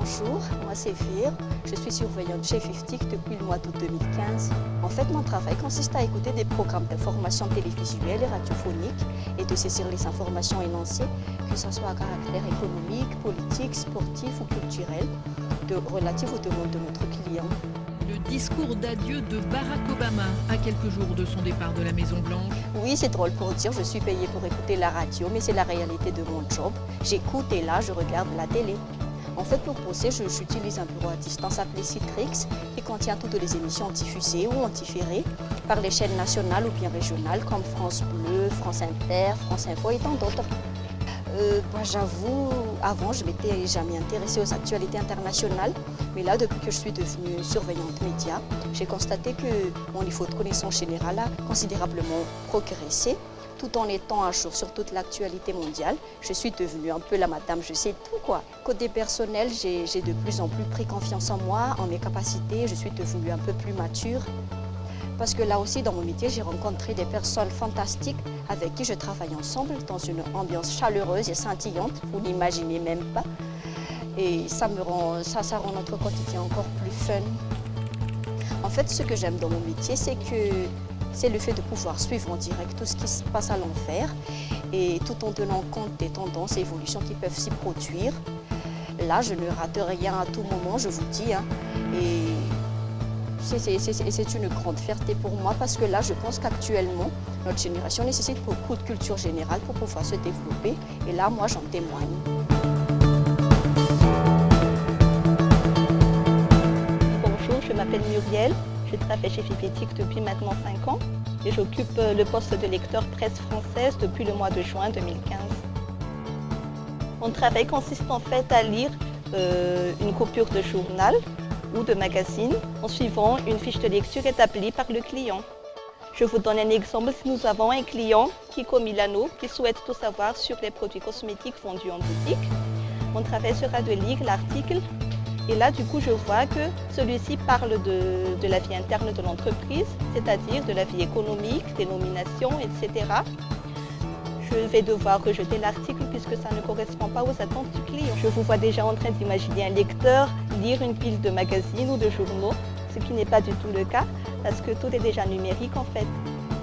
Bonjour, moi c'est Vir, je suis surveillante chez FIFTIC depuis le mois d'août 2015. En fait, mon travail consiste à écouter des programmes d'information télévisuelle et radiophonique et de saisir les informations énoncées, que ce soit à caractère économique, politique, sportif ou culturel, relatives aux demandes de notre client. Le discours d'adieu de Barack Obama à quelques jours de son départ de la Maison-Blanche. Oui, c'est drôle pour dire, je suis payée pour écouter la radio, mais c'est la réalité de mon job. J'écoute et là, je regarde la télé. En fait, pour bosser, j'utilise un bureau à distance appelé Citrix qui contient toutes les émissions diffusées ou en différé par les chaînes nationales ou bien régionales comme France Bleu, France Inter, France Info et tant d'autres. J'avoue, avant, je ne m'étais jamais intéressée aux actualités internationales, mais là, depuis que je suis devenue surveillante média, j'ai constaté que mon niveau de connaissance générale a considérablement progressé. Tout en étant à jour sur toute l'actualité mondiale, je suis devenue un peu la madame, je sais tout quoi. Côté personnel, j'ai de plus en plus pris confiance en moi, en mes capacités, je suis devenue un peu plus mature. Parce que là aussi, dans mon métier, j'ai rencontré des personnes fantastiques avec qui je travaille ensemble dans une ambiance chaleureuse et scintillante, vous n'imaginez même pas. Et ça rend notre quotidien encore plus fun. En fait, ce que j'aime dans mon métier, c'est le fait de pouvoir suivre en direct tout ce qui se passe à l'envers et tout en tenant compte des tendances et évolutions qui peuvent s'y produire. Là, je ne rate rien à tout moment, je vous dis. Et c'est une grande fierté pour moi parce que là, je pense qu'actuellement, notre génération nécessite beaucoup de culture générale pour pouvoir se développer. Et là, moi, j'en témoigne. Bonjour, je m'appelle Muriel. Je travaille chez FIFTIC depuis maintenant 5 ans et j'occupe le poste de lecteur presse française depuis le mois de juin 2015. Mon travail consiste en fait à lire une coupure de journal ou de magazine en suivant une fiche de lecture établie par le client. Je vous donne un exemple. Si nous avons un client qui, comme Milano, qui souhaite tout savoir sur les produits cosmétiques vendus en boutique, mon travail sera de lire l'article. Et là, du coup, je vois que celui-ci parle de la vie interne de l'entreprise, c'est-à-dire de la vie économique, des nominations, etc. Je vais devoir rejeter l'article puisque ça ne correspond pas aux attentes du client. Je vous vois déjà en train d'imaginer un lecteur lire une pile de magazines ou de journaux, ce qui n'est pas du tout le cas parce que tout est déjà numérique en fait.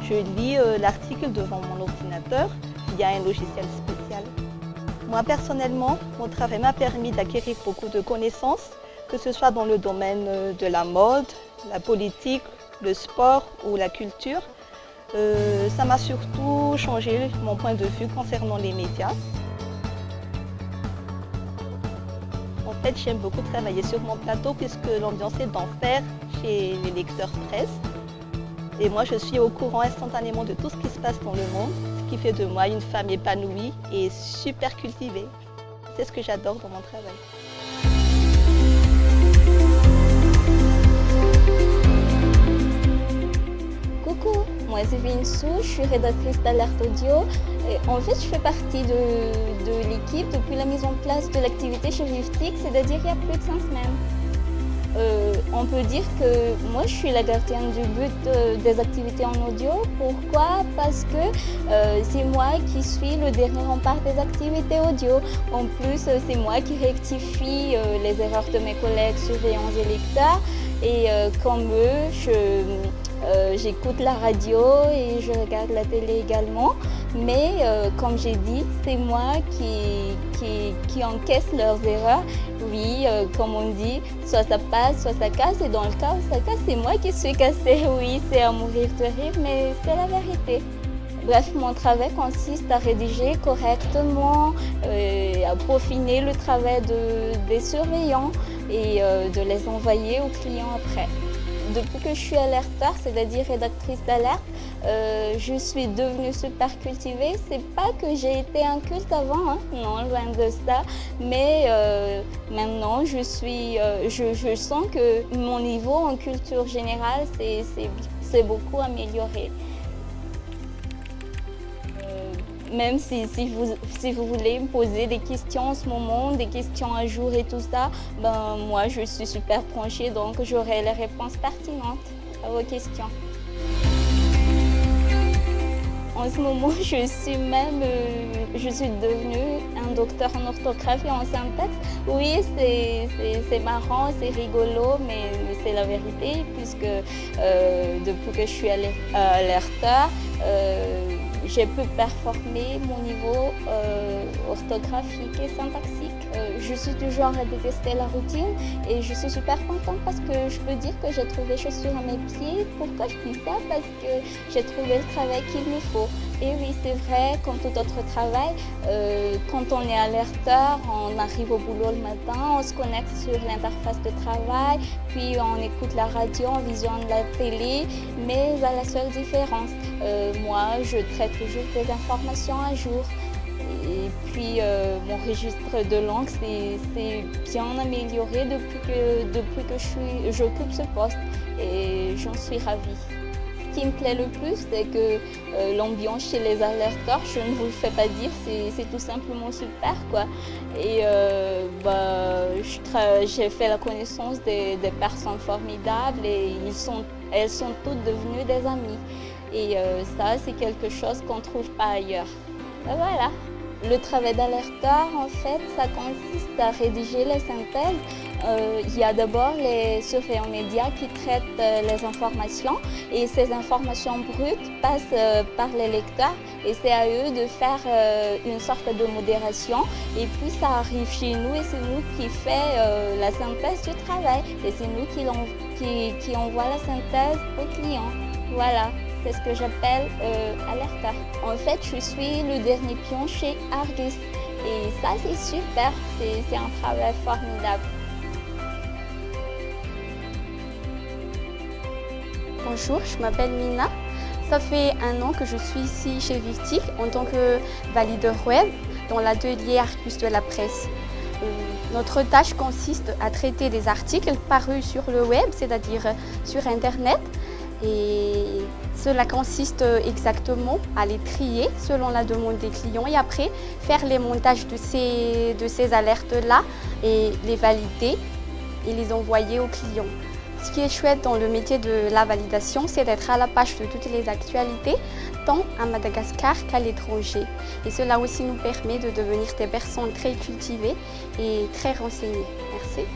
Je lis l'article devant mon ordinateur via un logiciel spécial. Moi, personnellement, mon travail m'a permis d'acquérir beaucoup de connaissances, que ce soit dans le domaine de la mode, la politique, le sport ou la culture. Ça m'a surtout changé mon point de vue concernant les médias. En fait, j'aime beaucoup travailler sur mon plateau puisque l'ambiance est d'enfer chez les lecteurs presse. Et moi, je suis au courant instantanément de tout ce qui se passe dans le monde, ce qui fait de moi une femme épanouie et super cultivée. C'est ce que j'adore dans mon travail. Coucou, moi c'est Vinsou, je suis rédactrice d'Alerte Audio. Et en fait, je fais partie de l'équipe depuis la mise en place de l'activité chez FIFTIC, c'est-à-dire il y a plus de 5 semaines. On peut dire que moi je suis la gardienne du but des activités en audio. Pourquoi? Parce que c'est moi qui suis le dernier rempart des activités audio. En plus, c'est moi qui rectifie les erreurs de mes collègues surveillants et lecteurs. Et comme eux, j'écoute la radio et je regarde la télé également. Mais comme j'ai dit, c'est moi qui encaisse leurs erreurs. Oui, comme on dit, soit ça passe, soit ça casse. Et dans le cas où ça casse, c'est moi qui suis cassée. Oui, c'est à mourir de rire, mais c'est la vérité. Bref, mon travail consiste à rédiger correctement, à peaufiner le travail des surveillants et de les envoyer aux clients après. Depuis que je suis alerteur, c'est-à-dire rédactrice d'alerte, je suis devenue super cultivée. C'est pas que j'ai été inculte avant, hein, non, loin de ça. Mais maintenant, je sens que mon niveau en culture générale s'est beaucoup amélioré. Même si vous voulez me poser des questions en ce moment, des questions à jour et tout ça, ben moi je suis super branchée, donc j'aurai les réponses pertinentes à vos questions. En ce moment, je suis devenue un docteur en orthographe et en syntaxe. Oui, c'est marrant, c'est rigolo, mais c'est la vérité, puisque depuis que je suis alerteur, j'ai pu performer mon niveau orthographique et syntaxique. Je suis du genre à détester la routine et je suis super contente parce que je peux dire que j'ai trouvé chaussures à mes pieds. Pourquoi je dis ça? Parce que j'ai trouvé le travail qu'il me faut. Et oui, c'est vrai, comme tout autre travail, quand on est alerteur, on arrive au boulot le matin, on se connecte sur l'interface de travail, puis on écoute la radio, on visionne la télé, mais à la seule différence, moi, je traite toujours des informations à jour. Et puis, mon registre de langue s'est bien amélioré depuis que j'occupe ce poste et j'en suis ravie. Ce qui me plaît le plus, c'est que l'ambiance chez les alerteurs, je ne vous le fais pas dire, c'est tout simplement super, quoi. Et j'ai fait la connaissance des personnes formidables et elles sont toutes devenues des amies. Et ça, c'est quelque chose qu'on ne trouve pas ailleurs. Ben voilà. Le travail d'alerteur, en fait, ça consiste à rédiger les synthèses. Il y a d'abord les surveillants médias qui traitent les informations et ces informations brutes passent par les lecteurs et c'est à eux de faire une sorte de modération et puis ça arrive chez nous et c'est nous qui fait la synthèse du travail et c'est nous qui envoie la synthèse aux clients. Voilà. C'est ce que j'appelle alerteur. En fait, je suis le dernier pion chez Argus. Et ça, c'est super. C'est un travail formidable. Bonjour, je m'appelle Mina. Ça fait 1 an que je suis ici chez Vivtic en tant que valideur web dans l'atelier Argus de la presse. Notre tâche consiste à traiter des articles parus sur le web, c'est-à-dire sur Internet. Et cela consiste exactement à les trier selon la demande des clients et après faire les montages de ces alertes-là et les valider et les envoyer aux clients. Ce qui est chouette dans le métier de la validation, c'est d'être à la page de toutes les actualités, tant à Madagascar qu'à l'étranger. Et cela aussi nous permet de devenir des personnes très cultivées et très renseignées. Merci.